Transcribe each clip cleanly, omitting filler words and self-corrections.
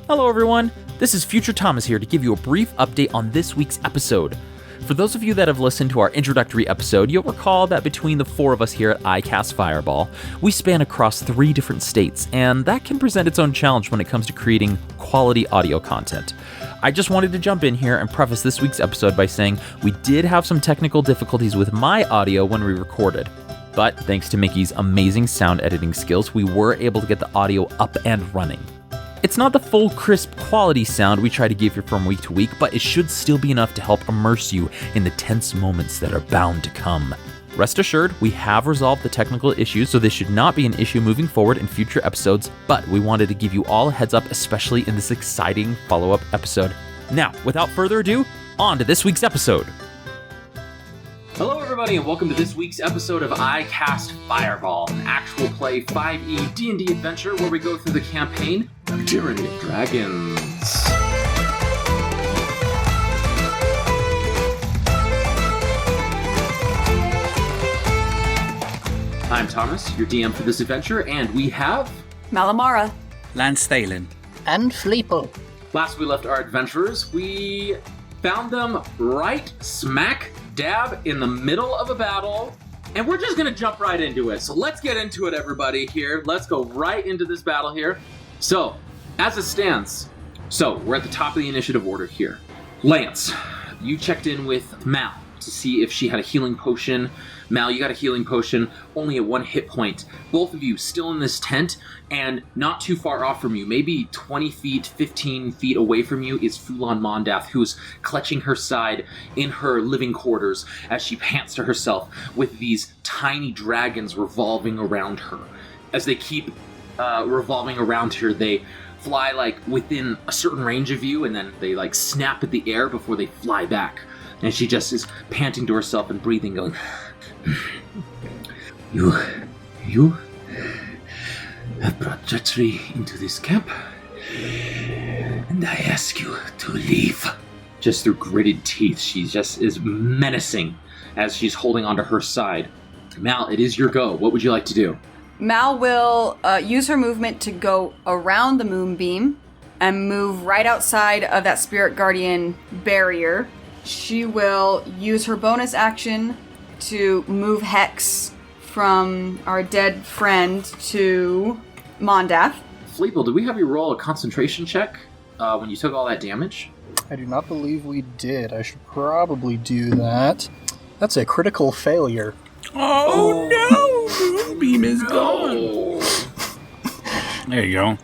Hello everyone, this is Future Thomas here to give you a brief update on this week's episode. For those of you that have listened to our introductory episode, you'll recall that between the four of us here at iCast Fireball, we span across 3 different states, and that can present its own challenge when it comes to creating quality audio content. I just wanted to jump in here and preface this week's episode by saying we did have some technical difficulties with my audio when we recorded. But thanks to Mickey's amazing sound editing skills, we were able to get the audio up and running. It's not the full crisp quality sound we try to give you from week to week, but it should still be enough to help immerse you in the tense moments that are bound to come. Rest assured, we have resolved the technical issues, so this should not be an issue moving forward in future episodes, but we wanted to give you all a heads up, especially in this exciting follow-up episode. Now, without further ado, on to this week's episode. Hello everybody and welcome to this week's episode of iCast Fireball, an actual play 5e D&D adventure where we go through the campaign of Tyranny of Dragons. I'm Thomas, your DM for this adventure, and we have... Malamara, Lance Thalen, and Fleeple. Last we left our adventurers, we found them right smack dab in the middle of a battle, and we're just gonna jump right into it. So let's get into it, everybody, here. Let's go right into this battle here. So, as it stands, we're at the top of the initiative order here. Lance, you checked in with Mal to see if she had a healing potion. Mal, you got a healing potion, only at 1 hit point. Both of you still in this tent, and not too far off from you, maybe 20 feet, 15 feet away from you, is Fulan Mondath, who's clutching her side in her living quarters as she pants to herself with these tiny dragons revolving around her. As they keep revolving around her, they fly like within a certain range of you, and then they like snap at the air before they fly back. And she just is panting to herself and breathing, going... You have brought treachery into this camp, and I ask you to leave. Just through gritted teeth, she just is menacing as she's holding onto her side. Mal, it is your go. What would you like to do? Mal will use her movement to go around the moonbeam and move right outside of that Spirit Guardian barrier. She will use her bonus action to move Hex from our dead friend to Mondath. Fleeple, did we have you roll a concentration check when you took all that damage? I do not believe we did. I should probably do that. That's a critical failure. Oh no! Moonbeam is gone. There you go.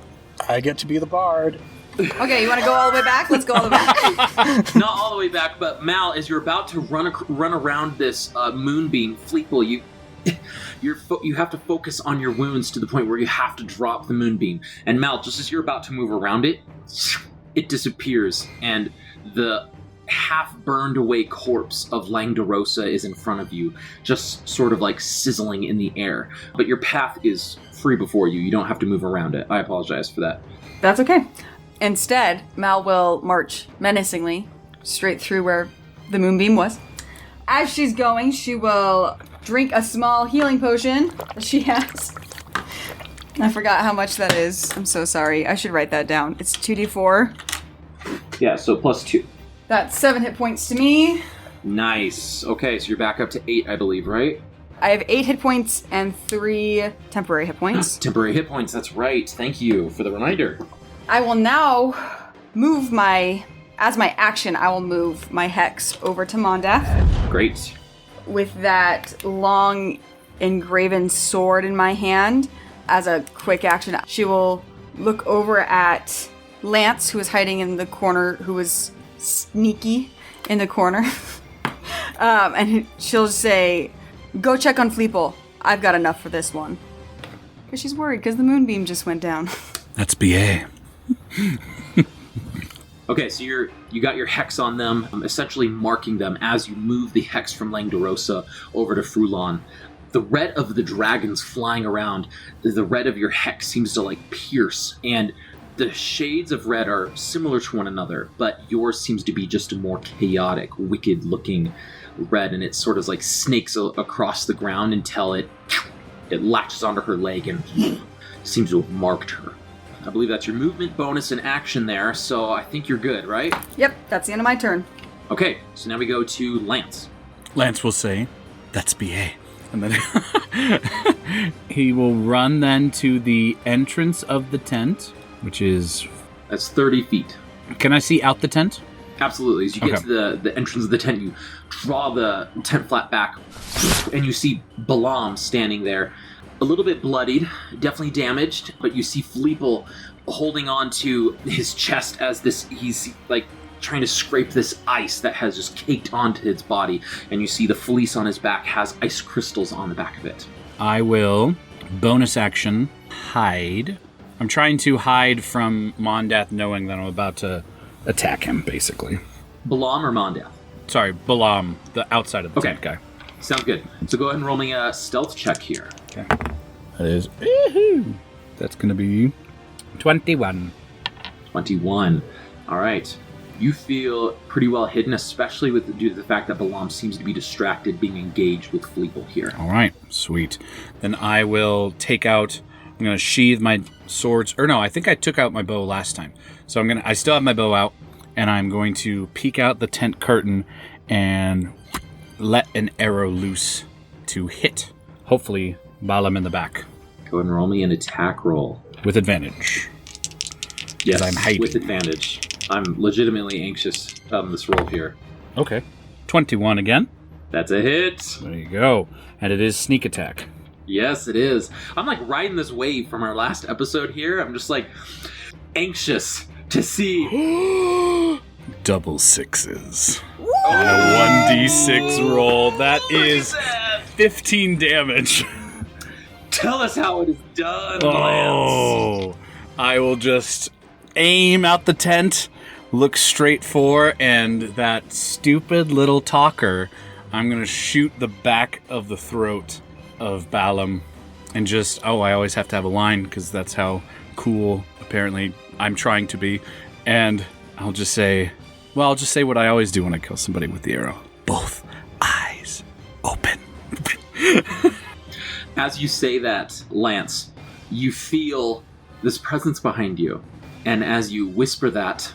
I get to be the bard. Okay, you want to go all the way back? Let's go all the way back. Not all the way back, but Mal, as you're about to run around this moonbeam, Fleeple, you have to focus on your wounds to the point where you have to drop the moonbeam. And Mal, just as you're about to move around it, it disappears, and the half-burned away corpse of Langdorosa is in front of you, just sort of like sizzling in the air. But your path is free before you. You don't have to move around it. I apologize for that. That's okay. Instead, Mal will march menacingly straight through where the moonbeam was. As she's going, she will drink a small healing potion that she has. I forgot how much that is. I'm so sorry. I should write that down. It's 2d4. Yeah, so +2. That's 7 hit points to me. Nice. Okay, so you're back up to 8, I believe, right? I have 8 hit points and 3 temporary hit points. Temporary hit points, that's right. Thank you for the reminder. I will now move as my action, I will move my Hex over to Mondath. Great. With that long engraven sword in my hand. As a quick action, she will look over at Lance, who is hiding in the corner, who was sneaky in the corner. And she'll say, "Go check on Fleeple. I've got enough for this one." Because she's worried because the moonbeam just went down. That's BA. Okay, so you got your hex on them, essentially marking them as you move the hex from Langdorosa over to Fulan. The red of the dragons flying around, the red of your hex seems to like pierce, and the shades of red are similar to one another, but yours seems to be just a more chaotic, wicked-looking red, and it sort of like snakes across the ground until it latches onto her leg and seems to have marked her. I believe that's your movement, bonus, and action there, so I think you're good, right? Yep, that's the end of my turn. Okay, so now we go to Lance. Lance will say, "That's BA." And then he will run then to the entrance of the tent, which is... That's 30 feet. Can I see out the tent? Absolutely. As you get to the entrance of the tent, you draw the tent flap back, and you see Balam standing there. A little bit bloodied, definitely damaged, but you see Fleeple holding on to his chest as he's like trying to scrape this ice that has just caked onto his body, and you see the fleece on his back has ice crystals on the back of it. I will bonus action hide. I'm trying to hide from Mondath knowing that I'm about to attack him, basically. Balam or Mondath? Sorry, Balam, the outside of the tent guy. Sounds good. So go ahead and roll me a stealth check here. Okay. That is... That's going to be 21. 21. All right. You feel pretty well hidden, especially due to the fact that Balam seems to be distracted being engaged with Fleeple here. All right. Sweet. Then I will take out... I'm going to sheathe my swords. Or no, I think I took out my bow last time. So I still have my bow out, and I'm going to peek out the tent curtain and let an arrow loose to hit, hopefully, Balam in the back. Go ahead and roll me an attack roll. With advantage. Yes, I'm hiding. with advantage. I'm legitimately anxious on this roll here. Okay. 21 again. That's a hit. There you go. And it is sneak attack. Yes, it is. I'm like riding this wave from our last episode here. I'm just like anxious to see. Double sixes. On a 1d6 roll. That is 15 damage. Tell us how it is done, Oh, Lance. I will just aim out the tent, look straight for, and that stupid little talker, I'm going to shoot the back of the throat of Balam. And just, I always have to have a line, because that's how cool, apparently, I'm trying to be. And I'll just say what I always do when I kill somebody with the arrow. Both eyes open. As you say that, Lance, you feel this presence behind you. And as you whisper that,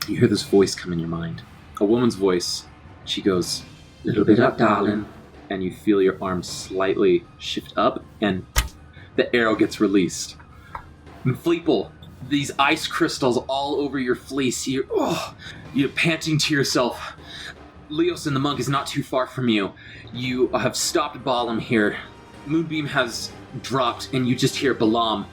you hear this voice come in your mind. A woman's voice. She goes, "Little bit up, darling." And you feel your arm slightly shift up, and the arrow gets released. And Fleeple, these ice crystals all over your fleece. You're panting to yourself. Leos and the monk is not too far from you. You have stopped Balam here. Moonbeam has dropped, and you just hear Balam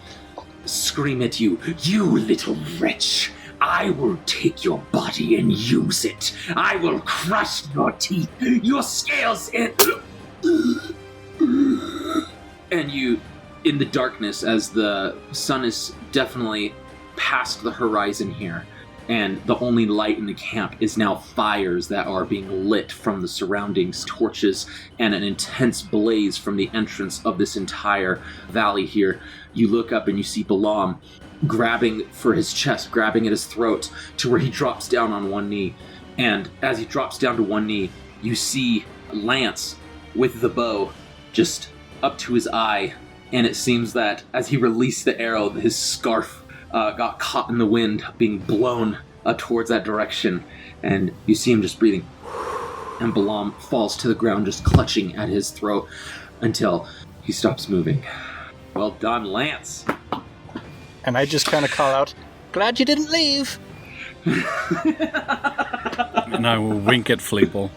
scream at you. "You little wretch! I will take your body and use it. I will crush your teeth, your scales, and you, in the darkness, as the sun is definitely past the horizon here, and the only light in the camp is now fires that are being lit from the surroundings, torches, and an intense blaze from the entrance of this entire valley here. You look up and you see Balam grabbing for his chest, grabbing at his throat, to where he drops down on one knee. And as he drops down to one knee, you see Lance with the bow just up to his eye. And it seems that as he released the arrow, his scarf got caught in the wind, being blown towards that direction. And you see him just breathing. And Balam falls to the ground, just clutching at his throat until he stops moving. Well done, Lance. And I just kind of call out, "Glad you didn't leave." And I will wink at Fleeple.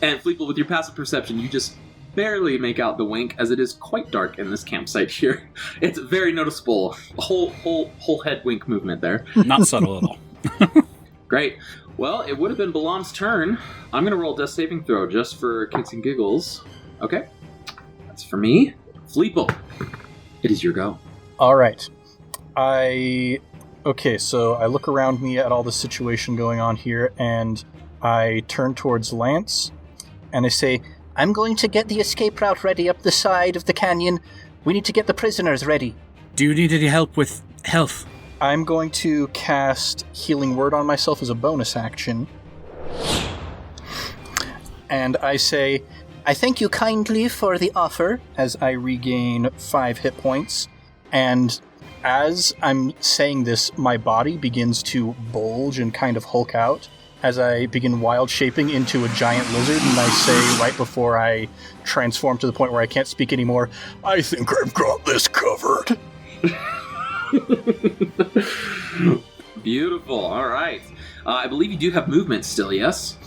And Fleeple, with your passive perception, you just barely make out the wink, as it is quite dark in this campsite here. It's very noticeable. A whole head wink movement there. Not subtle at all. Great. Well, it would have been Balam's turn. I'm going to roll a death saving throw just for kicks and giggles. Okay. That's for me. Fleeple, it is your go. All right. Okay, so I look around me at all the situation going on here, and I turn towards Lance, and I say, "I'm going to get the escape route ready up the side of the canyon. We need to get the prisoners ready." Do you need any help with health? I'm going to cast Healing Word on myself as a bonus action. And I say, "I thank you kindly for the offer," as I regain 5 hit points. And as I'm saying this, my body begins to bulge and kind of hulk out as I begin wild shaping into a giant lizard, and I say right before I transform to the point where I can't speak anymore, I think I've got this covered. Beautiful. All right. I believe you do have movement still, yes?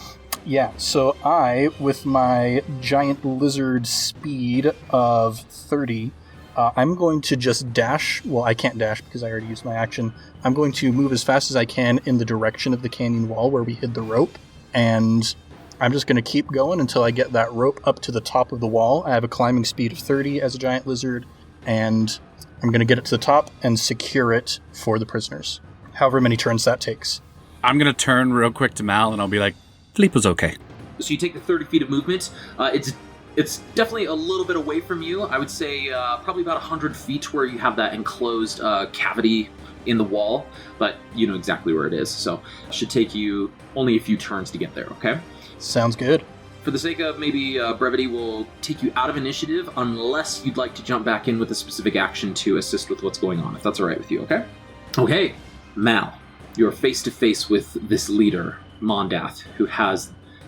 Yeah, so I, with my giant lizard speed of 30, I'm going to just dash. Well, I can't dash because I already used my action. I'm going to move as fast as I can in the direction of the canyon wall where we hid the rope, and I'm just going to keep going until I get that rope up to the top of the wall. I have a climbing speed of 30 as a giant lizard, and I'm going to get it to the top and secure it for the prisoners. However many turns that takes. I'm going to turn real quick to Mal, and I'll be like, Philippe was okay. So you take the 30 feet of movement. It's definitely a little bit away from you. I would say probably about 100 feet where you have that enclosed cavity in the wall, but you know exactly where it is. So it should take you only a few turns to get there, okay? Sounds good. For the sake of maybe brevity, we'll take you out of initiative unless you'd like to jump back in with a specific action to assist with what's going on, if that's all right with you, okay? Okay, Mal, you're face to face with this leader, Mondath, who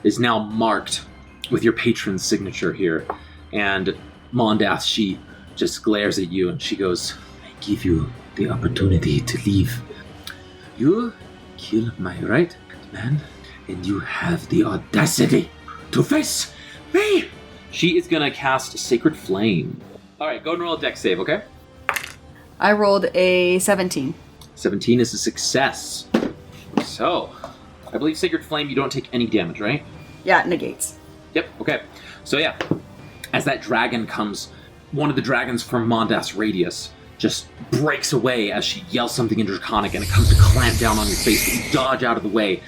is now marked with your patron's signature here. And Mondath, she just glares at you and she goes, I give you the opportunity to leave. You kill my right man, and you have the audacity to face me! She is gonna cast Sacred Flame. Alright, go and roll a dex save, okay? I rolled a 17. 17 is a success. So, I believe Sacred Flame, you don't take any damage, right? Yeah, it negates. Yep, okay. So yeah, as that dragon comes, one of the dragons from Mondath's radius just breaks away as she yells something in Draconic, and it comes to clamp down on your face, but you dodge out of the way,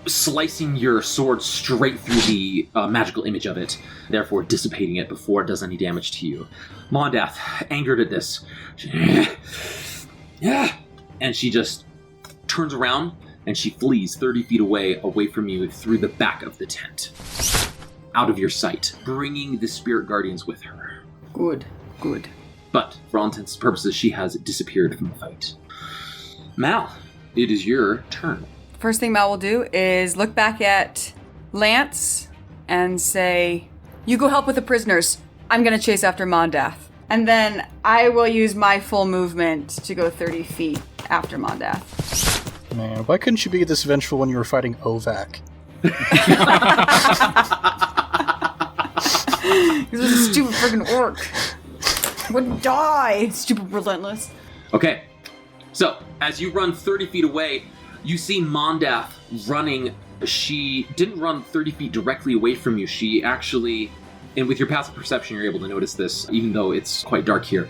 slicing your sword straight through the magical image of it, therefore dissipating it before it does any damage to you. Mondath, angered at this, and she just turns around and she flees 30 feet away from you through the back of the tent, out of your sight, bringing the spirit guardians with her. Good. But for all intents and purposes, she has disappeared from the fight. Mal, it is your turn. First thing Mal will do is look back at Lance and say, you go help with the prisoners. I'm going to chase after Mondath. And then I will use my full movement to go 30 feet after Mondath. Man, why couldn't you be this vengeful when you were fighting Ovac? This was a stupid friggin' orc. Would die, stupid relentless. Okay, so as you run 30 feet away, you see Mondath running. She didn't run 30 feet directly away from you. She actually, and with your passive perception, you're able to notice this, even though it's quite dark here.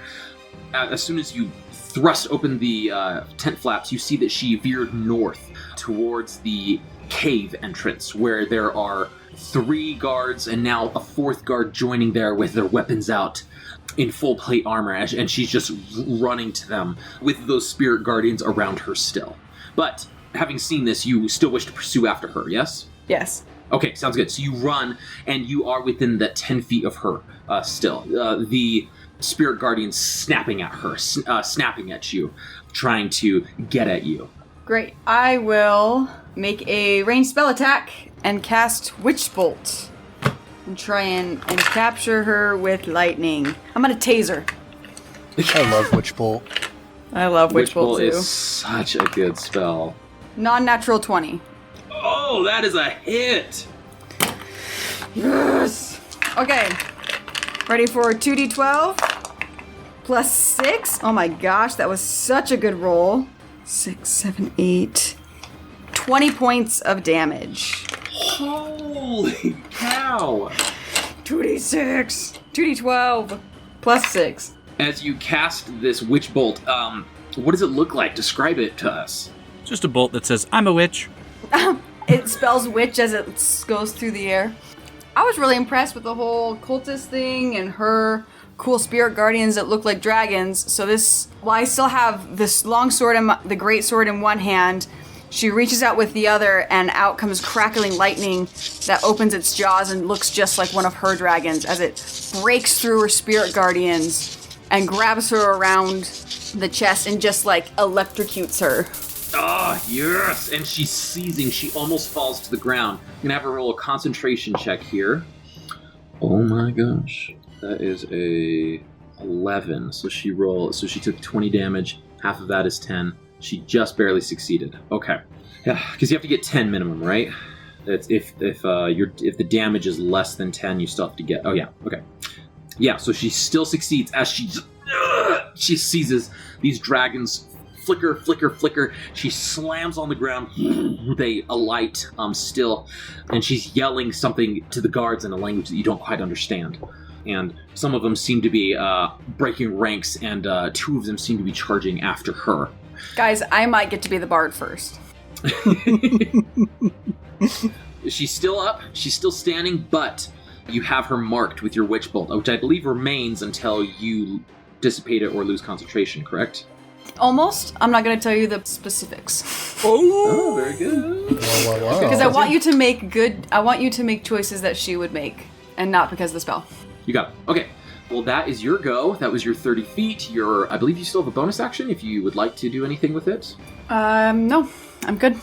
As soon as you thrust open the tent flaps, you see that she veered north towards the cave entrance, where there are 3 guards and now a 4th guard joining there with their weapons out in full plate armor, and she's just running to them with those spirit guardians around her still. But having seen this, you still wish to pursue after her, yes? Yes. Okay, sounds good. So you run, and you are within the 10 feet of her still. The spirit guardians snapping at her, snapping at you, trying to get at you. Great. I will make a ranged spell attack and cast Witch Bolt. And try and capture her with lightning. I'm gonna tase her. I love Witch Bolt. I love Witch Bolt too. Is such a good spell. Non-natural 20. Oh, that is a hit! Yes! Okay. Ready for 2d12? Plus 6? Oh my gosh, that was such a good roll. 6, 7, 8. 20 points of damage. Holy cow! 2d6. 2d12. Plus 6. As you cast this witch bolt, what does it look like? Describe it to us. Just a bolt that says, I'm a witch. It spells witch as it goes through the air. I was really impressed with the whole cultist thing and her cool spirit guardians that look like dragons. So while I still have this long sword and the great sword in one hand, she reaches out with the other, and out comes crackling lightning that opens its jaws and looks just like one of her dragons as it breaks through her spirit guardians and grabs her around the chest and just like electrocutes her. Ah, yes! And she's seizing. She almost falls to the ground. I'm gonna have her roll a concentration check here. Oh my gosh. That is a 11. So she took 20 damage. Half of that is 10. She just barely succeeded. Okay. Yeah, because you have to get 10 minimum, right? It's if the damage is less than 10, you still have to get. Oh yeah, okay. Yeah, so she still succeeds as she seizes these dragons. Flicker, flicker, flicker. She slams on the ground. They alight still, and she's yelling something to the guards in a language that you don't quite understand. And some of them seem to be breaking ranks, and 2 of them seem to be charging after her. Guys, I might get to be the bard first. She's still up. She's still standing, but you have her marked with your witch bolt, which I believe remains until you dissipate it or lose concentration, correct? Almost. I'm not going to tell you the specifics. Oh, very good. Because I want you to make choices that she would make, and not because of the spell. You got it. Okay. Well, that is your go. That was your 30 feet. I believe you still have a bonus action if you would like to do anything with it. No. I'm good.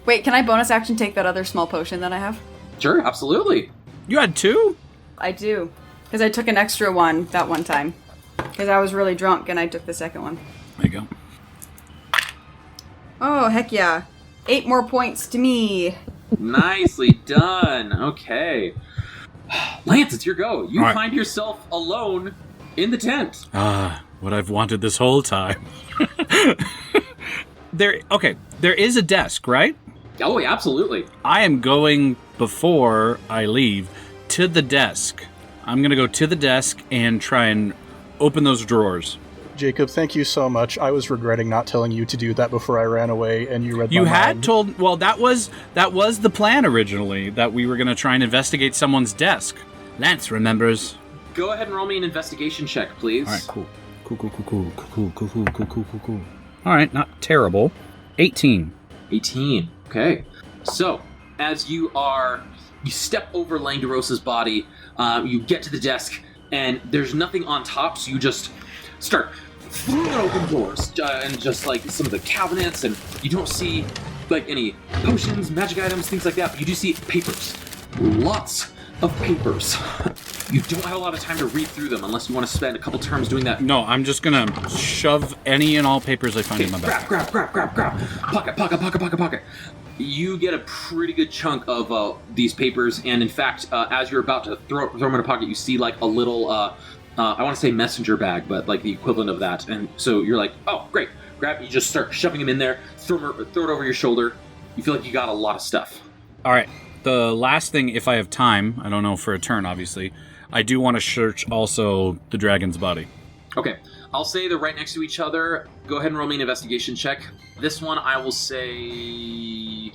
Wait, can I bonus action take that other small potion that I have? Sure, absolutely. You had 2? I do. Because I took an extra one that one time. Because I was really drunk and I took the second one. There you go. Oh, heck yeah. 8 more points to me. Nicely done. Okay. Lance, it's your go. You find yourself alone in the tent. What I've wanted this whole time. There is a desk, right? Oh, yeah, absolutely. I am going, before I leave, to the desk. I'm going to go to the desk and try and open those drawers. Jacob, thank you so much. I was regretting not telling you to do that before I ran away, and you read my mind. You had told... Well, that was the plan originally, that we were going to try and investigate someone's desk. Lance remembers. Go ahead and roll me an investigation check, please. All right, cool. Cool. All right, not terrible. 18. 18. Okay. So, as you step over Langdorosa's body, you get to the desk, and there's nothing on top, so you just start throwing open doors, and just like some of the cabinets, and you don't see like any potions, magic items, things like that, but you do see papers. Lots of papers. You don't have a lot of time to read through them unless you want to spend a couple turns doing that. No, I'm just going to shove any and all papers I find in my bag. Grab. Pocket. You get a pretty good chunk of these papers, and in fact, as you're about to throw them in a pocket, you see like a little, I want to say messenger bag, but like the equivalent of that. And so you're like, oh, great. You just start shoving them in there, throw it over your shoulder. You feel like you got a lot of stuff. All right. The last thing, if I have time, I don't know for a turn, obviously, I do want to search also the dragon's body. Okay. I'll say they're right next to each other. Go ahead and roll me an investigation check. This one I will say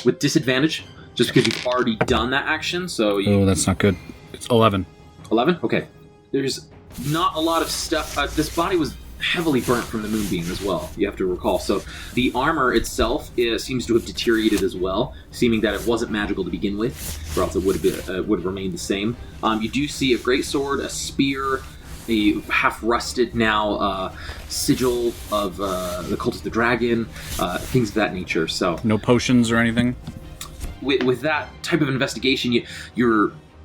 with disadvantage, just because you've already done that action. So Oh, that's not good. It's 11. 11? Okay. There's not a lot of stuff. This body was heavily burnt from the moonbeam as well, you have to recall. So the armor itself seems to have deteriorated as well, seeming that it wasn't magical to begin with, or else it would have remained the same. You do see a great sword, a spear, a half-rusted now sigil of the Cult of the Dragon, things of that nature. So no potions or anything? With that type of investigation,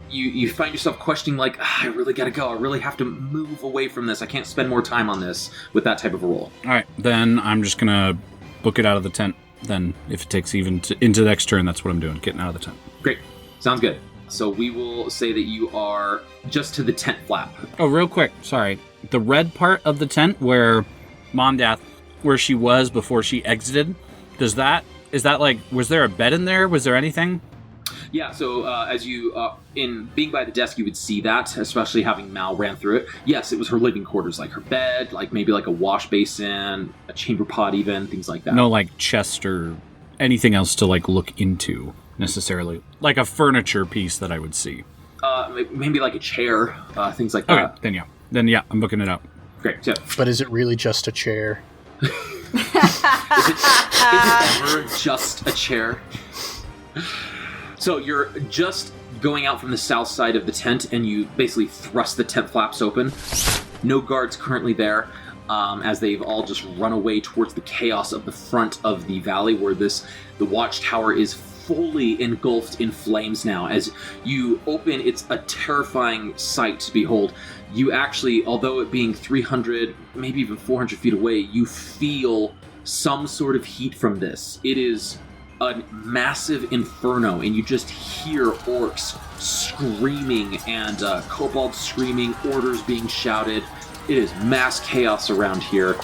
you find yourself questioning, like, I really gotta go. I really have to move away from this. I can't spend more time on this with that type of a roll. All right, then I'm just gonna book it out of the tent. Then, if it takes even into the next turn, that's what I'm doing, getting out of the tent. Great. Sounds good. So we will say that you are just to the tent flap. Oh, real quick, sorry. The red part of the tent where Mondath, where she was before she exited, is that like, was there a bed in there? Was there anything? Yeah, so as you, in being by the desk, you would see that, especially having Mal ran through it. Yes, it was her living quarters, like her bed, like maybe like a wash basin, a chamber pot even, things like that. No, like chest or anything else to like look into, necessarily. Like a furniture piece that I would see. Maybe like a chair, things like that. Okay, then yeah, I'm booking it up. Great, yeah. But is it really just a chair? Is it ever just a chair? So you're just going out from the south side of the tent, and you basically thrust the tent flaps open. No guards currently there, as they've all just run away towards the chaos of the front of the valley, where the watchtower is fully engulfed in flames now. As you open, it's a terrifying sight to behold. You actually, although it being 300, maybe even 400 feet away, you feel some sort of heat from this. It is a massive inferno, and you just hear orcs screaming and kobolds screaming, orders being shouted. It is mass chaos around here.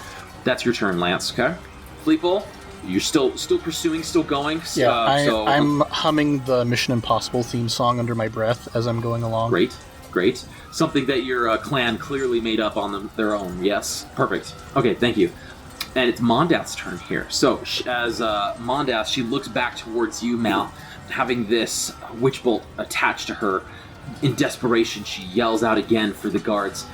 That's your turn, Lance, okay? Fleetbull, you're still pursuing, still going? Yeah, I'm humming the Mission Impossible theme song under my breath as I'm going along. Great. Something that your clan clearly made up on their own, yes? Perfect. Okay, thank you. And it's Mondath's turn here. So, as Mondath, she looks back towards you, Mal, having this witch bolt attached to her. In desperation, she yells out again for the guards.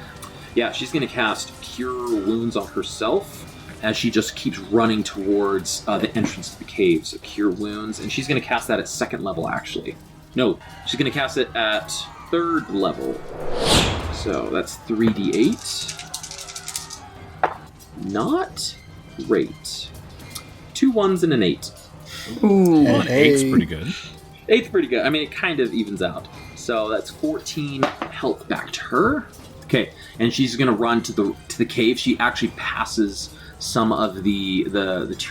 Yeah, she's going to cast Cure Wounds on herself, as she just keeps running towards the entrance to the cave. So, Cure Wounds, and she's going to cast that at 2nd level, actually. No, she's going to cast it at 3rd level. So, that's 3d8. Not great. 2 1s and an 8. Ooh. Well, an 8's pretty good. 8's pretty good. I mean, it kind of evens out. So that's 14 health back to her. Okay, and she's gonna run to the cave. She actually passes some of the 2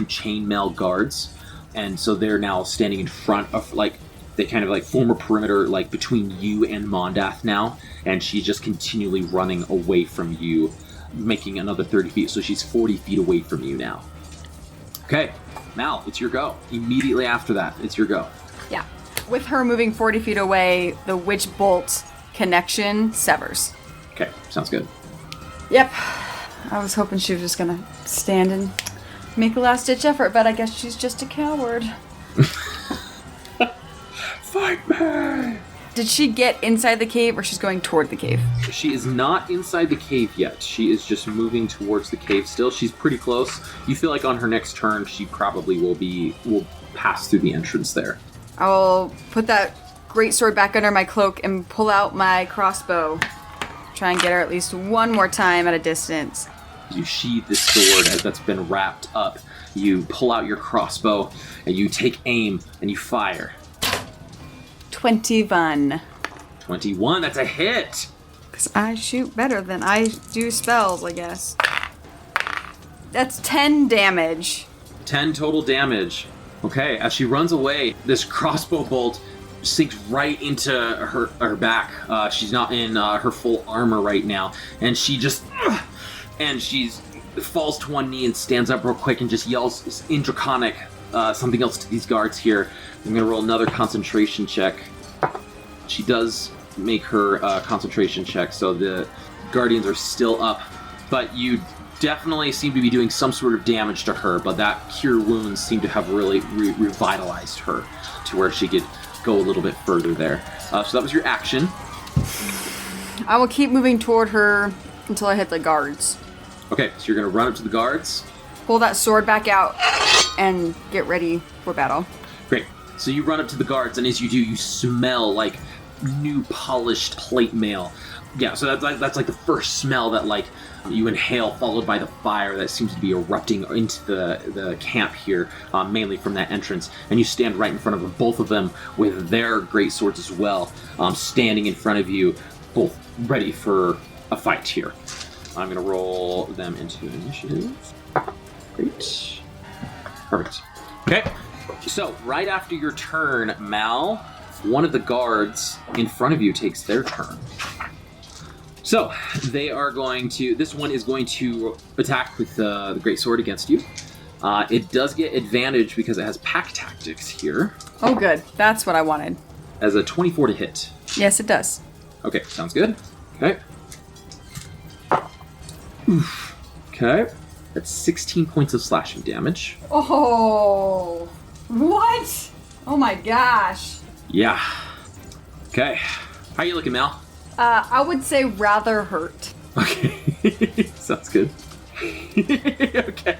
chainmail guards, and so they're now standing in front of, like, they kind of like form a perimeter like between you and Mondath now, and she's just continually running away from you, making another 30 feet, so she's 40 feet away from you now. Okay, Mal, it's your go. Immediately after that, it's your go. Yeah. With her moving 40 feet away, the witch bolt connection severs. Okay, sounds good. Yep. I was hoping she was just gonna stand and make a last-ditch effort, but I guess she's just a coward. Fight me! Did she get inside the cave, or she's going toward the cave? She is not inside the cave yet. She is just moving towards the cave still. She's pretty close. You feel like on her next turn, she probably will pass through the entrance there. I'll put that great sword back under my cloak and pull out my crossbow. Try and get her at least one more time at a distance. You sheathe the sword that's been wrapped up. You pull out your crossbow, and you take aim, and you fire. 21. 21, that's a hit! Because I shoot better than I do spells, I guess. That's 10 damage. 10 total damage. Okay, as she runs away, this crossbow bolt sinks right into her back. She's not in her full armor right now, and she just... and she's falls to one knee and stands up real quick and just yells in Draconic something else to these guards here. I'm going to roll another concentration check. She does make her concentration check, so the Guardians are still up, but you definitely seem to be doing some sort of damage to her, but that Cure Wounds seem to have really revitalized her to where she could go a little bit further there. So that was your action. I will keep moving toward her until I hit the guards. Okay, so you're going to run up to the guards. Pull that sword back out and get ready for battle. Great. So you run up to the guards, and as you do, you smell like new polished plate mail. Yeah, so that's like the first smell that like you inhale, followed by the fire that seems to be erupting into the camp here, mainly from that entrance. And you stand right in front of both of them with their great swords as well, standing in front of you, both ready for a fight here. I'm going to roll them into initiative. Great. Perfect. Okay. So, right after your turn, Mal, one of the guards in front of you takes their turn. So, they are going to... This one is going to attack with the Great Sword against you. It does get advantage because it has pack tactics here. Oh, good. That's what I wanted. As a 24 to hit. Yes, it does. Okay, sounds good. Okay. Oof. Okay. That's 16 points of slashing damage. Oh, what? Oh my gosh. Yeah. Okay. How you looking, Mal? I would say rather hurt. Okay. Sounds good. Okay.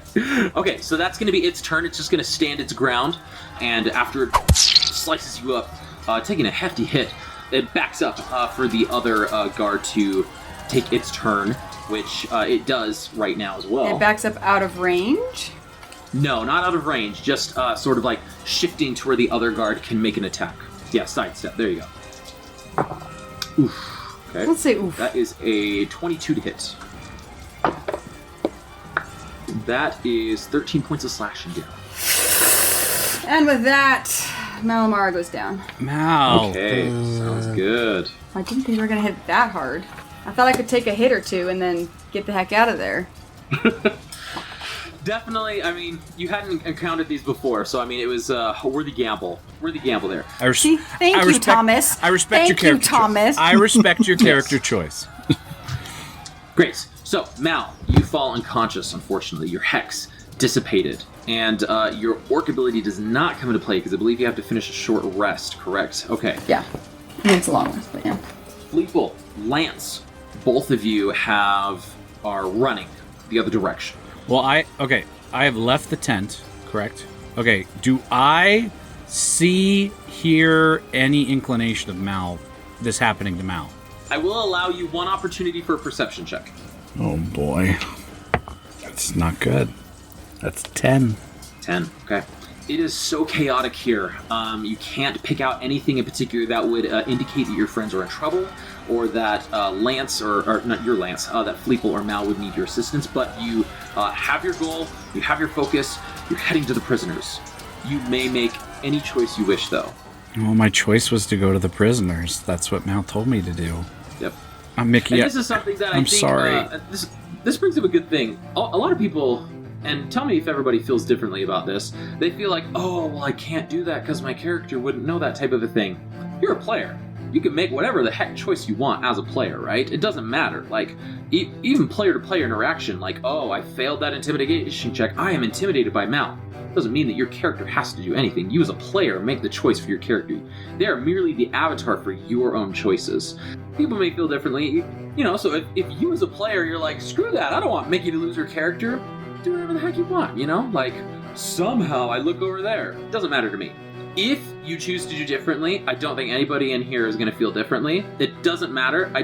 Okay, so that's going to be its turn. It's just going to stand its ground, and after it slices you up, taking a hefty hit, it backs up for the other guard to take its turn, which it does right now as well. It backs up out of range? No, not out of range, just sort of like shifting to where the other guard can make an attack. Yeah, sidestep. There you go. Oof. Okay. Let's say oof. That is a 22 to hit. That is 13 points of slashing down. And with that, Malamara goes down. Mal. Okay, sounds good. I didn't think we were going to hit that hard. I thought I could take a hit or two and then get the heck out of there. Definitely, I mean, you hadn't encountered these before, so I mean, it was a worthy gamble. Worthy gamble there. See, thank you, Thomas. I respect your character Thomas. I respect your character choice. Great. So, Mal, you fall unconscious, unfortunately. Your hex dissipated, and your orc ability does not come into play, because I believe you have to finish a short rest, correct? Okay. Yeah. I mean, it's a long rest, but yeah. Fleetbull, Lance, both of you are running the other direction. Well, I have left the tent, correct? Okay, do I hear any inclination of this happening to Mal? I will allow you one opportunity for a perception check. Oh boy. That's not good. That's 10. 10, okay. It is so chaotic here. You can't pick out anything in particular that would indicate that your friends are in trouble, or that Lance, or not your Lance, that Fleetbull or Mal would need your assistance, but you have your goal, you have your focus, you're heading to the prisoners. You may make any choice you wish, though. Well, my choice was to go to the prisoners. That's what Mal told me to do. Yep. Mickey, and this is something that I think... sorry. This brings up a good thing. A lot of people... And tell me if everybody feels differently about this. They feel like, oh, well, I can't do that because my character wouldn't know that type of a thing. You're a player. You can make whatever the heck choice you want as a player, right? It doesn't matter. Like, even player-to-player interaction, like, oh, I failed that intimidation check. I am intimidated by Mal. Doesn't mean that your character has to do anything. You as a player make the choice for your character. They are merely the avatar for your own choices. People may feel differently, so if you as a player, you're like, screw that, I don't want Mickey to lose her character. Do whatever the heck you want, like, somehow I look over there. Doesn't matter to me. If you choose to do differently, I don't think anybody in here is going to feel differently. It doesn't matter. I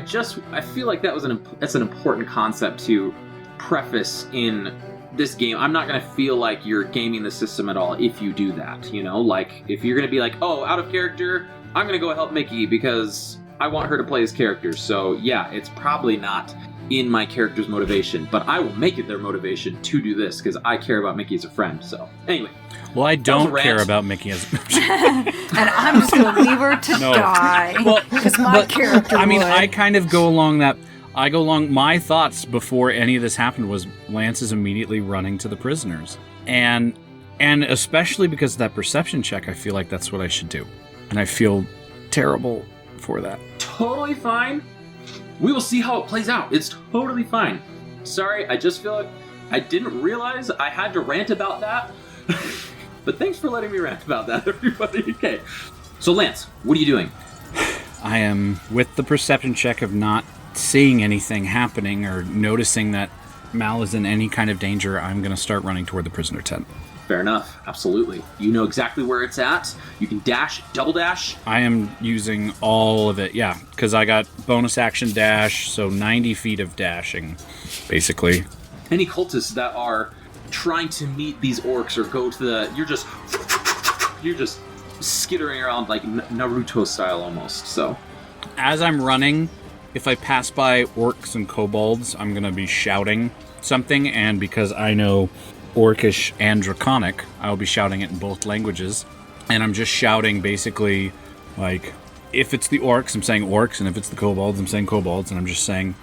feel like that's an important concept to preface in this game. I'm not going to feel like you're gaming the system at all if you do that, like, if you're going to be like, oh, out of character, I'm going to go help Mickey because I want her to play his character. So yeah, it's probably not in my character's motivation, but I will make it their motivation to do this because I care about Mickey as a friend. So anyway. Well, I don't care about Mickey as a friend. And I'm just going to leave her to die. Well, because my character I mean, I kind of go along my thoughts before any of this happened was Lance is immediately running to the prisoners. And especially because of that perception check, I feel like that's what I should do. And I feel terrible for that. Totally fine. We will see how it plays out. It's totally fine. Sorry, I just feel like I didn't realize I had to rant about that. But thanks for letting me rant about that, everybody. Okay. So, Lance, what are you doing? I am with the perception check of not seeing anything happening or noticing that Mal is in any kind of danger. I'm going to start running toward the prisoner tent. Fair enough. Absolutely. You know exactly where it's at. You can dash, double dash. I am using all of it, yeah, because I got bonus action dash, so 90 feet of dashing, basically. Any cultists that are trying to meet these orcs or go to the... You're just skittering around like Naruto style almost, so... As I'm running, if I pass by orcs and kobolds, I'm going to be shouting something, and because I know Orcish and Draconic, I'll be shouting it in both languages, and I'm just shouting basically, like, if it's the orcs, I'm saying orcs, and if it's the kobolds, I'm saying kobolds, and I'm just saying,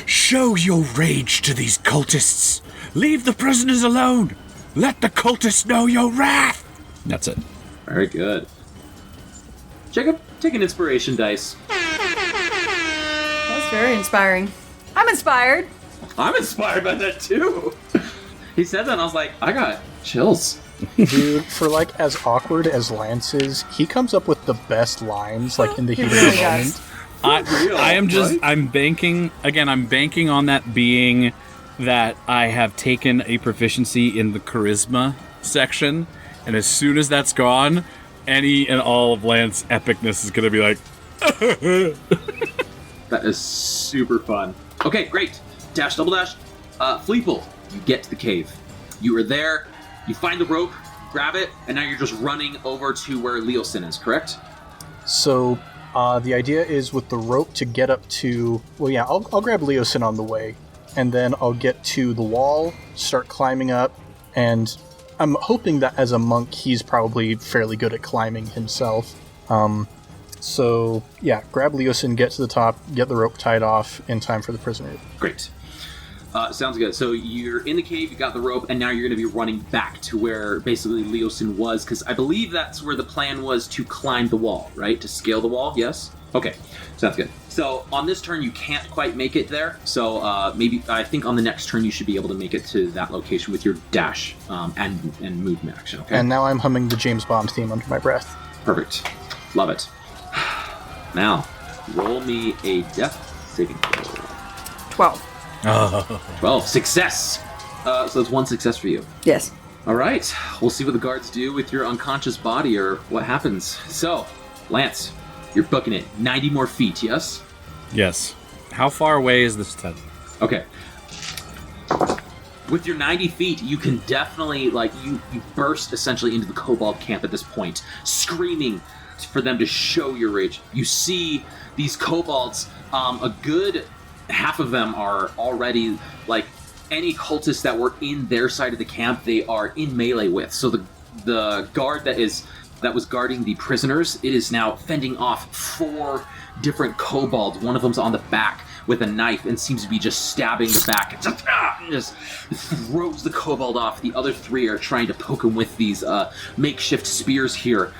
show your rage to these cultists! Leave the prisoners alone! Let the cultists know your wrath! That's it. Very good. Jacob, take an inspiration dice. That was very inspiring. I'm inspired. I'm inspired by that too. He said that and I was like, I got chills. Dude, for like as awkward as Lance is, he comes up with the best lines like in the heat of the moment. I'm banking on that being that I have taken a proficiency in the charisma section, and as soon as that's gone, any and all of Lance's epicness is going to be like, That is super fun. Okay, great. Dash, double dash. Fleeple, you get to the cave. You are there, you find the rope, grab it, and now you're just running over to where Leosin is, correct? So, the idea is with the rope to get up to... Well, yeah, I'll grab Leosin on the way, and then I'll get to the wall, start climbing up, and I'm hoping that as a monk, he's probably fairly good at climbing himself. So, yeah, grab Leosin, get to the top, get the rope tied off in time for the prisoner. Great. Sounds good. So you're in the cave, you got the rope, and now you're going to be running back to where basically Leosin was, because I believe that's where the plan was to climb the wall, right? To scale the wall, yes? Okay, sounds good. So on this turn, you can't quite make it there, so maybe I think on the next turn you should be able to make it to that location with your dash and movement action, okay? And now I'm humming the James Bond theme under my breath. Perfect. Love it. Now, roll me a death saving throw. 12. 12. Success! So that's one success for you. Yes. All right. We'll see what the guards do with your unconscious body or what happens. So, Lance, you're booking it. 90 more feet, yes? Yes. How far away is this tent? Okay. With your 90 feet, you can definitely, you burst essentially into the kobold camp at this point, screaming for them to show your rage. You see these kobolds, a good half of them are already, any cultists that were in their side of the camp, they are in melee with. So the guard that was guarding the prisoners, it is now fending off 4 different kobolds. One of them's on the back with a knife and seems to be just stabbing the back and just throws the kobold off. The other 3 are trying to poke him with these makeshift spears here.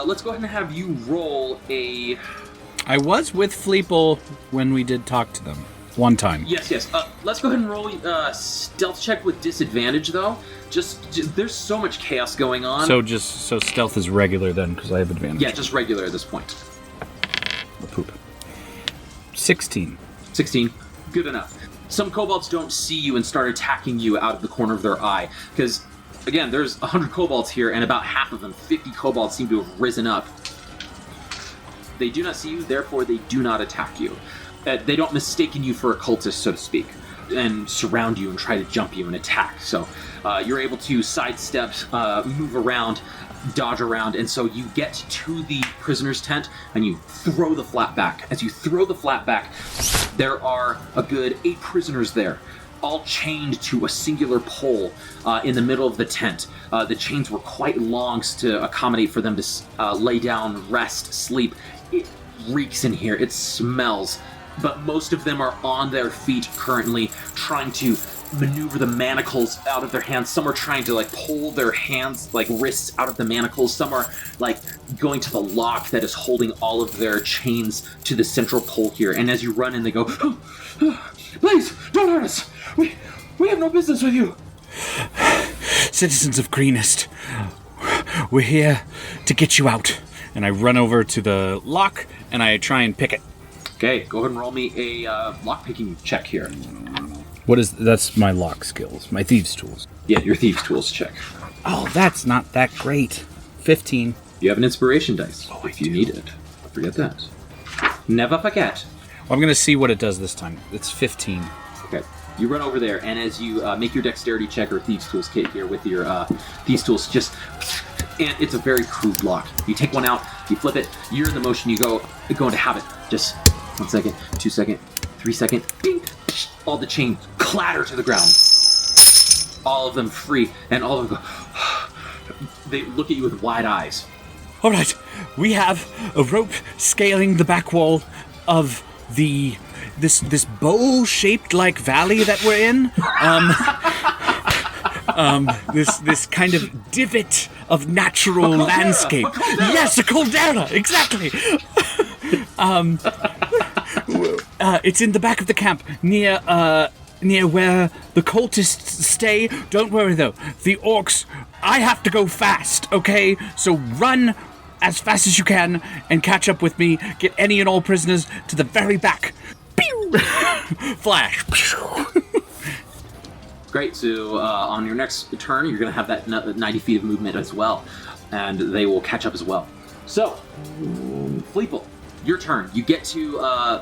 Let's go ahead and have you roll a... I was with Fleeple when we did talk to them. One time. Yes. Let's go ahead and roll a stealth check with disadvantage, though. Just there's so much chaos going on. So stealth is regular then, because I have advantage. Yeah, just regular at this point. Poop. 16. 16. Good enough. Some kobolds don't see you and start attacking you out of the corner of their eye, because, again, there's 100 kobolds here, and about half of them, 50 kobolds, seem to have risen up. They do not see you, therefore they do not attack you. They don't mistaken you for a cultist, so to speak, and surround you and try to jump you and attack. So you're able to sidestep, move around, dodge around, and so you get to the prisoner's tent and you throw the flap back. As you throw the flap back, there are a good 8 prisoners there, all chained to a singular pole in the middle of the tent. The chains were quite long to accommodate for them to lay down, rest, sleep. It reeks in here. It smells. But most of them are on their feet currently, trying to maneuver the manacles out of their hands. Some are trying to pull their hands, wrists out of the manacles. Some are going to the lock that is holding all of their chains to the central pole here. And as you run in, they go, "Please, don't hurt us. We have no business with you." Citizens of Greenest, we're here to get you out. And I run over to the lock and I try and pick it. Okay, go ahead and roll me a lock-picking check here. That's my lock skills, my thieves' tools. Yeah, your thieves' tools check. Oh, that's not that great. 15. You have an inspiration dice, if you need it. Don't forget that. Never forget. Well, I'm going to see what it does this time. It's 15. Okay, you run over there, and as you make your dexterity check or thieves' tools kit here with your thieves' tools, and it's a very crude lock. You take one out, you flip it, you're in the motion, you go into habit. Just 1 second, 2 second, 3 second, ding! All the chains clatter to the ground. All of them free, and all of them go... They look at you with wide eyes. All right, we have a rope scaling the back wall of this bowl-shaped valley that we're in. This kind of divot of natural landscape. Yes, a caldera, exactly. It's in the back of the camp, near where the cultists stay. Don't worry though, the orcs. I have to go fast, okay? So run as fast as you can and catch up with me. Get any and all prisoners to the very back. Pew! Flash. Great, so on your next turn, you're going to have that 90 feet of movement as well, and they will catch up as well. So, Fleeple, your turn. You get to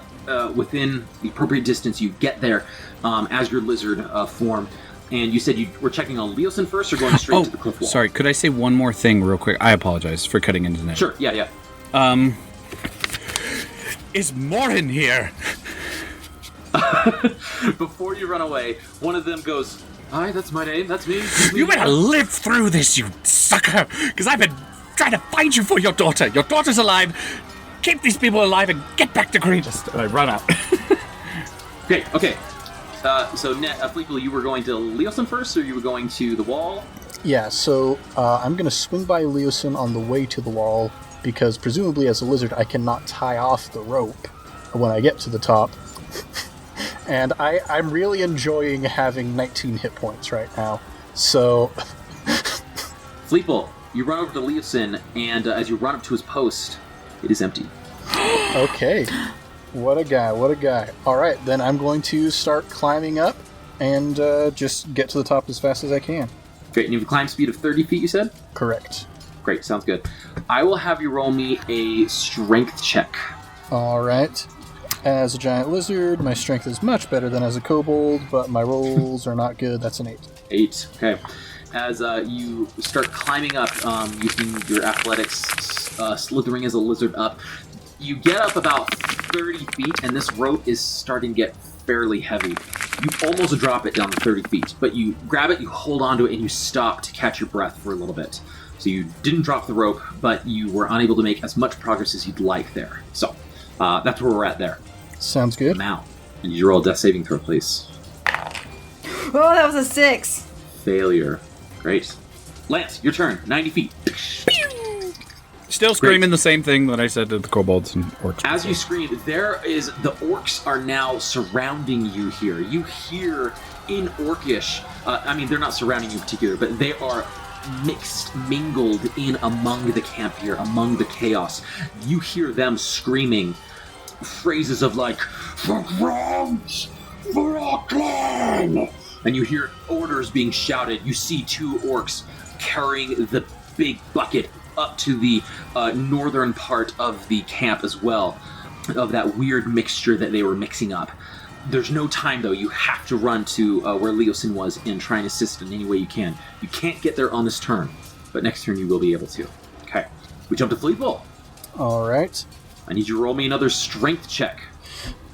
within the appropriate distance. You get there as your lizard form. And you said you were checking on Leosin first or going straight to the cliff wall? Sorry, could I say one more thing real quick? I apologize for cutting into that. Sure, yeah. Is Morin here? Before you run away, one of them goes, "Hi, that's my name, that's me." You better live through this, you sucker! Because I've been trying to find you for your daughter. Your daughter's alive. Keep these people alive and get back to Greenest. And I run out. Okay. So, Fleetwood, you were going to Leosin first, or you were going to the wall? Yeah, so I'm going to swing by Leosin on the way to the wall, because presumably as a lizard I cannot tie off the rope when I get to the top. And I'm really enjoying having 19 hit points right now. So... Fleetwood, you run over to Leosin, and as you run up to his post, it is empty. Okay. What a guy. Alright, then I'm going to start climbing up and just get to the top as fast as I can. Great, and you have a climb speed of 30 feet, you said? Correct. Great, sounds good. I will have you roll me a strength check. Alright. As a giant lizard, my strength is much better than as a kobold, but my rolls are not good. That's an 8. 8, okay. As you start climbing up, using your athletics, slithering as a lizard up, you get up about 30 feet, and this rope is starting to get fairly heavy. You almost drop it down to 30 feet, but you grab it, you hold onto it, and you stop to catch your breath for a little bit. So you didn't drop the rope, but you were unable to make as much progress as you'd like there. So that's where we're at there. Sounds good. Now, and you roll a death saving throw, please. Oh, that was a 6. Failure. Great. Lance, your turn. 90 feet. Still screaming the same thing that I said to the kobolds and orcs. As you scream, the orcs are now surrounding you here. You hear in Orcish, they're not surrounding you in particular, but they are mingled in among the camp here, among the chaos. You hear them screaming phrases of like, "For Grunts! For our clan!" And you hear orders being shouted. You see 2 orcs carrying the big bucket up to the northern part of the camp as well, of that weird mixture that they were mixing up. There's no time, though. You have to run to where Leosin was and try and assist in any way you can. You can't get there on this turn, but next turn you will be able to. Okay. We jump to Fleetwood. All right. I need you to roll me another strength check.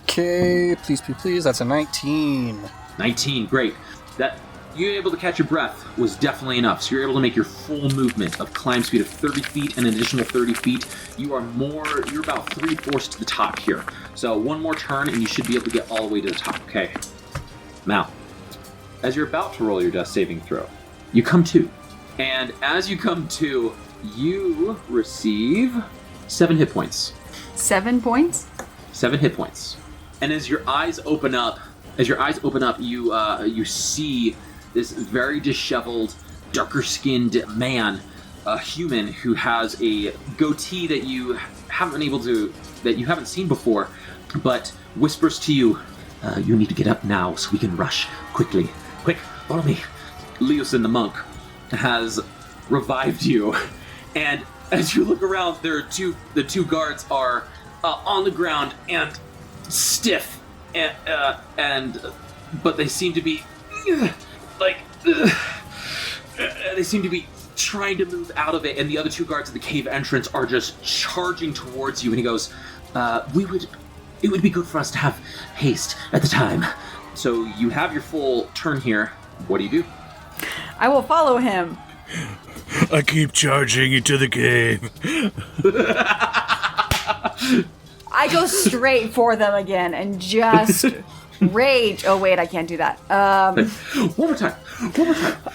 Okay, please. That's a 19. 19, great. That you able to catch your breath was definitely enough. So you're able to make your full movement of climb speed of 30 feet and an additional 30 feet. You're about 3/4 to the top here. So one more turn and you should be able to get all the way to the top. Okay. Now, as you're about to roll your death saving throw, you come to. And as you come to, you receive 7 hit points. 7 points? 7 hit points. And as your eyes open up, you see this very disheveled, darker-skinned man, a human who has a goatee that you haven't seen before, but whispers to you, "You need to get up now so we can rush quickly. Quick, follow me." Leosin the monk has revived you, and as you look around, the 2 guards are on the ground and stiff, but they seem to be they seem to be trying to move out of it, and the other 2 guards at the cave entrance are just charging towards you. And he goes, "It would be good for us to have haste at the time." So you have your full turn here. What do you do? I will follow him. I keep charging into the cave. I go straight for them again and just rage. Oh wait, I can't do that. One more time.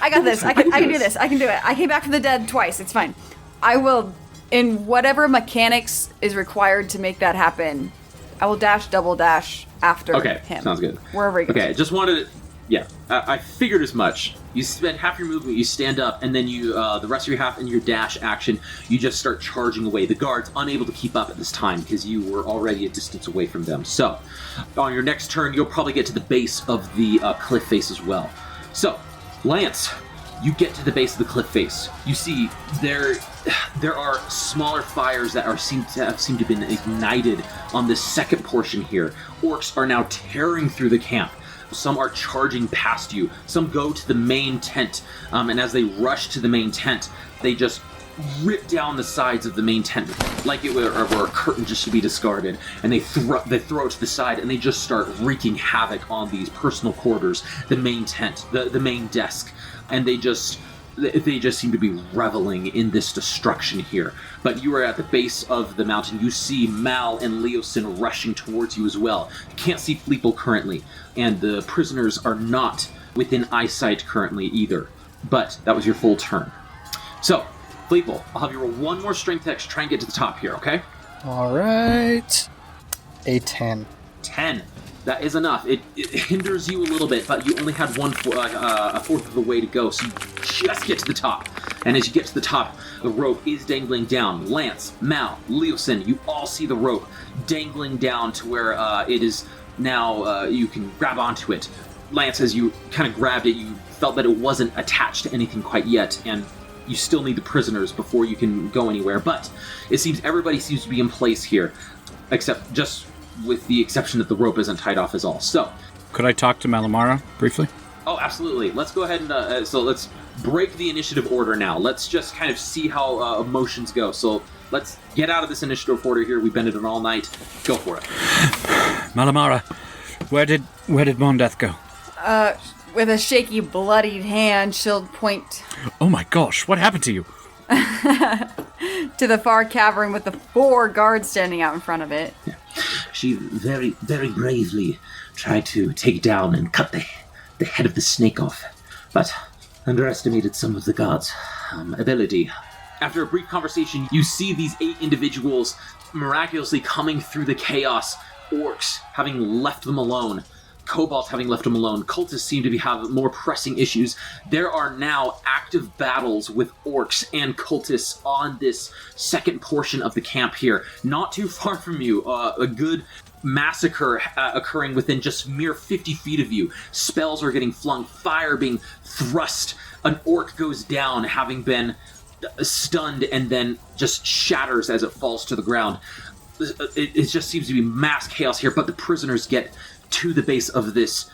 I got this. I can do this. I can do it. I came back from the dead twice. It's fine. I will, in whatever mechanics is required to make that happen, I will double dash after him. Okay, sounds good. Wherever he goes. Okay, just wanted to... Yeah, I figured as much. You spend half your movement, you stand up, and then you, the rest of your half in your dash action, you just start charging away. The guards unable to keep up at this time because you were already a distance away from them. So, on your next turn, you'll probably get to the base of the cliff face as well. So, Lance, You get to the base of the cliff face. You see there are smaller fires that seem to have been ignited on this second portion here. Orcs are now tearing through the camp. Some are charging past you. Some go to the main tent, and as they rush to the main tent, they just rip down the sides of the main tent like it were a curtain just to be discarded, and they throw it to the side, and they just start wreaking havoc on these personal quarters, the main tent, the main desk, and they just seem to be reveling in this destruction here. But you are at the base of the mountain. You see Mal and Leosin rushing towards you as well. You can't see Fleeple currently, and the prisoners are not within eyesight currently either. But that was your full turn. So, Fleeple, I'll have you roll one more strength check to try and get to the top here, okay? All right. A 10. 10. That is enough. It hinders you a little bit, but you only had a fourth of the way to go, so you just get to the top. And as you get to the top, the rope is dangling down. Lance, Mal, Leosin, you all see the rope dangling down to where it is now, you can grab onto it. Lance, as you kind of grabbed it, you felt that it wasn't attached to anything quite yet, and you still need the prisoners before you can go anywhere. But it seems everybody seems to be in place here, except just with the exception that the rope isn't tied off as all. So, could I talk to Malamara briefly? Oh, absolutely. Let's go ahead and so let's break the initiative order now. Let's just kind of see how emotions go. So let's get out of this initiative order here. We've been at it all night. Go for it. Malamara, where did Mondeth go? With a shaky, bloodied hand, she'll point... Oh my gosh, what happened to you? to the far cavern with the 4 guards standing out in front of it. She very, very bravely tried to take down and cut the head of the snake off, but underestimated some of the guards' ability. After a brief conversation, you see these 8 individuals miraculously coming through the chaos. Orcs having left them alone. Kobolds having left them alone. Cultists seem to have more pressing issues. There are now active battles with orcs and cultists on this second portion of the camp here. Not too far from you, a good massacre occurring within just mere 50 feet of you. Spells are getting flung, fire being thrust. An orc goes down, having been stunned, and then just shatters as it falls to the ground. It just seems to be mass chaos here, but the prisoners get to the base of this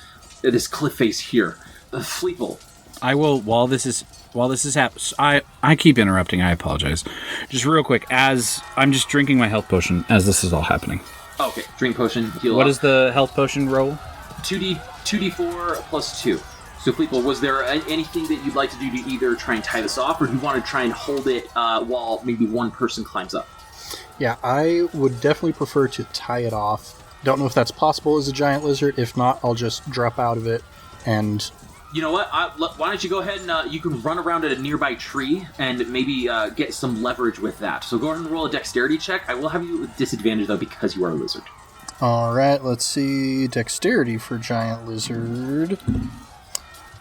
cliff face here. Fleeple. I will, while this is happening, I keep interrupting, I apologize. Just real quick, as I'm just drinking my health potion as this is all happening. Okay, drink potion, heal What up. Is the health potion roll? 2d4 plus 2. So Fleeple, was there anything that you'd like to do to either try and tie this off, or do you want to try and hold it while maybe one person climbs up? Yeah, I would definitely prefer to tie it off. Don't know if that's possible as a giant lizard. If not, I'll just drop out of it and... You know what? Why don't you go ahead and you can run around at a nearby tree and maybe get some leverage with that. So go ahead and roll a dexterity check. I will have you with disadvantage, though, because you are a lizard. All right, let's see. Dexterity for giant lizard.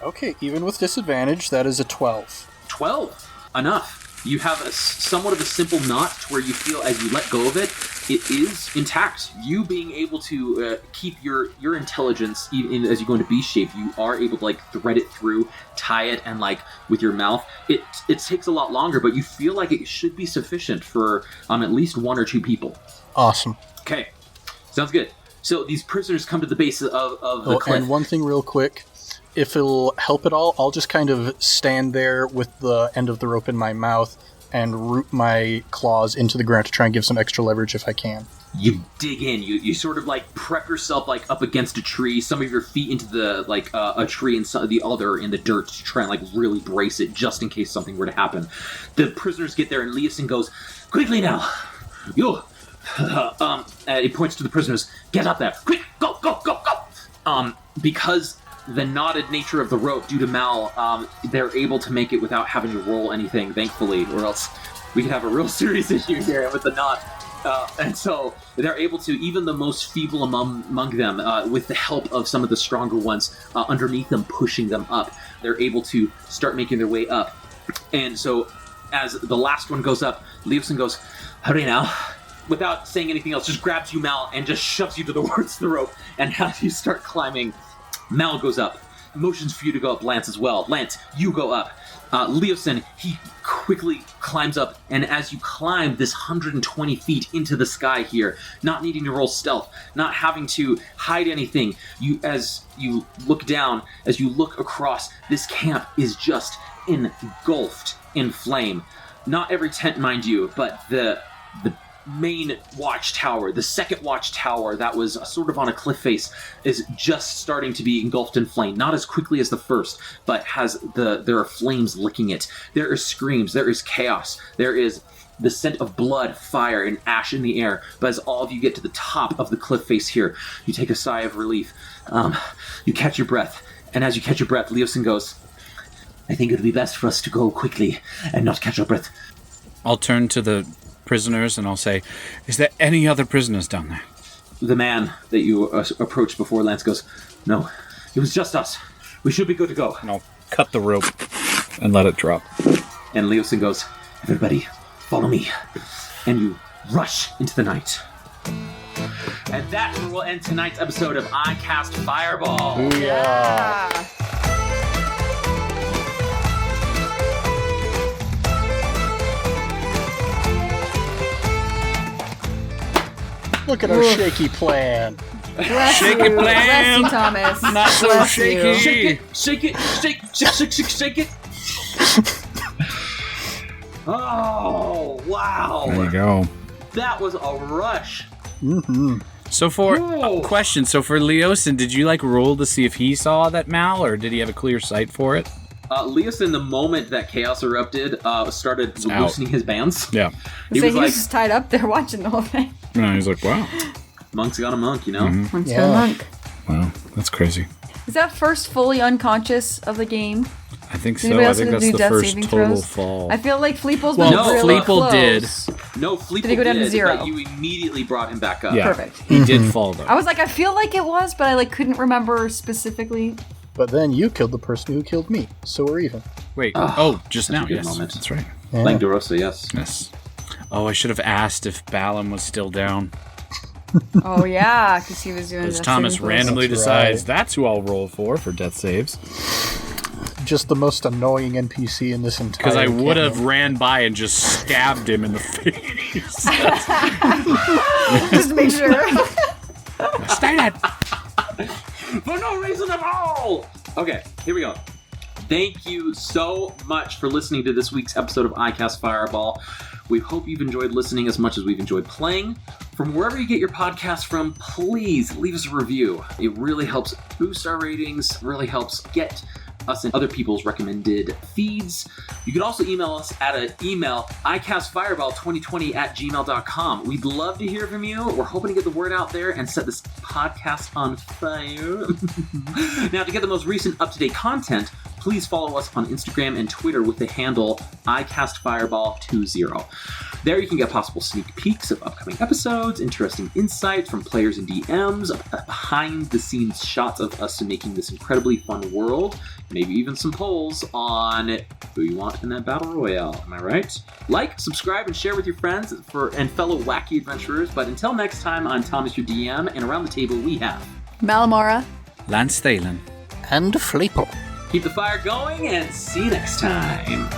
Okay, even with disadvantage, that is a 12. 12. Enough. You have somewhat of a simple knot where you feel as you let go of it, it is intact. You being able to keep your intelligence, even as you go into beast shape, you are able to thread it through, tie it, and with your mouth. It takes a lot longer, but you feel like it should be sufficient for at least 1 or 2 people. Awesome. Okay, sounds good. So these prisoners come to the base of the cliff. And one thing real quick. If it'll help at all, I'll just kind of stand there with the end of the rope in my mouth and root my claws into the ground to try and give some extra leverage if I can. You dig in. You sort of prep yourself up against a tree, some of your feet into the a tree and some of the other in the dirt to try and really brace it just in case something were to happen. The prisoners get there and Leosin goes, "Quickly now, you." He points to the prisoners. "Get up there, quick! Go, go, go, go!" Because the knotted nature of the rope, due to Mal, they're able to make it without having to roll anything, thankfully, or else we could have a real serious issue here with the knot. And so they're able to, even the most feeble among them, with the help of some of the stronger ones underneath them, pushing them up, they're able to start making their way up. And so as the last one goes up, Leosin goes, "Hurry now." Without saying anything else, just grabs you, Mal, and just shoves you towards the rope. And as you start climbing, Mal goes up. Motions for you to go up, Lance, as well. Lance, you go up. Leosin, he quickly climbs up, and as you climb this 120 feet into the sky here, not needing to roll stealth, not having to hide anything, as you look down, as you look across, this camp is just engulfed in flame. Not every tent, mind you, but the main watchtower, the second watchtower that was sort of on a cliff face, is just starting to be engulfed in flame. Not as quickly as the first, but there are flames licking it. There are screams, there is chaos, there is the scent of blood, fire, and ash in the air. But as all of you get to the top of the cliff face here, you take a sigh of relief. You catch your breath, and as you catch your breath, Leosin goes, I think it would be best for us to go quickly and not catch our breath. I'll turn to the prisoners and I'll say, is there any other prisoners down there? The man that you approached before Lance goes, no, it was just us. We should be good to go. And I'll cut the rope and let it drop. And Leosin goes, everybody, follow me. And you rush into the night. And that's where we'll end tonight's episode of I Cast Fireball. Yeah. Look at our shaky plan. Bless Shaky you. plan. Bless you, Thomas. Not so Bless shaky. you. Shake it. Oh, wow. There you go. That was a rush. Mm-hmm. So for Whoa. question, so for Leosin, did you roll to see if he saw that Mal, or did he have a clear sight for it? Leosin, the moment that chaos erupted, started loosening his bands. Yeah. He So was he like, was just tied up there watching the whole thing. No, he's like, wow. monk's got a monk, you know? Mm-hmm. Once Yeah. a monk. Wow, that's crazy. Is that first fully unconscious of the game? I think so. Anybody I else think gonna that's do the death first saving total throws? fall. I feel like Fleeple's Well, been no, really Fleeple close. did. No, Fleeple Did he go down to zero? but you immediately brought him back up. Yeah. Perfect. He did fall, though. I was like, I feel like it was, but I couldn't remember specifically. But then you killed the person who killed me, so we're even. Wait, just such a now, good yes. moment. That's right. Yeah. Like DeRosa, yes. Yes. Oh, I should have asked if Balam was still down. Oh yeah, because he was doing. Because death Thomas saving throws. randomly That's decides right. that's who I'll roll for death saves. Just the most annoying NPC in this entire Because I would have campaign. ran by and just stabbed him in the face. Just to make sure. Stay dead! For no reason at all! Okay, here we go. Thank you so much for listening to this week's episode of I Cast Fireball. We hope you've enjoyed listening as much as we've enjoyed playing. From wherever you get your podcast from, please leave us a review. It really helps boost our ratings, really helps get us in other people's recommended feeds. You can also email us at an email, icastfireball2020@gmail.com. We'd love to hear from you. We're hoping to get the word out there and set this podcast on fire. Now, to get the most recent up-to-date content, please follow us on Instagram and Twitter with the handle icastfireball20. There you can get possible sneak peeks of upcoming episodes, interesting insights from players and DMs, behind-the-scenes shots of us making this incredibly fun world, maybe even some polls on who you want in that battle royale. Am I right? Like, subscribe, and share with your friends and fellow wacky adventurers. But until next time, I'm Thomas, your DM, and around the table we have Malamara. Lance Thalen. And Fleeple. Keep the fire going, and see you next time.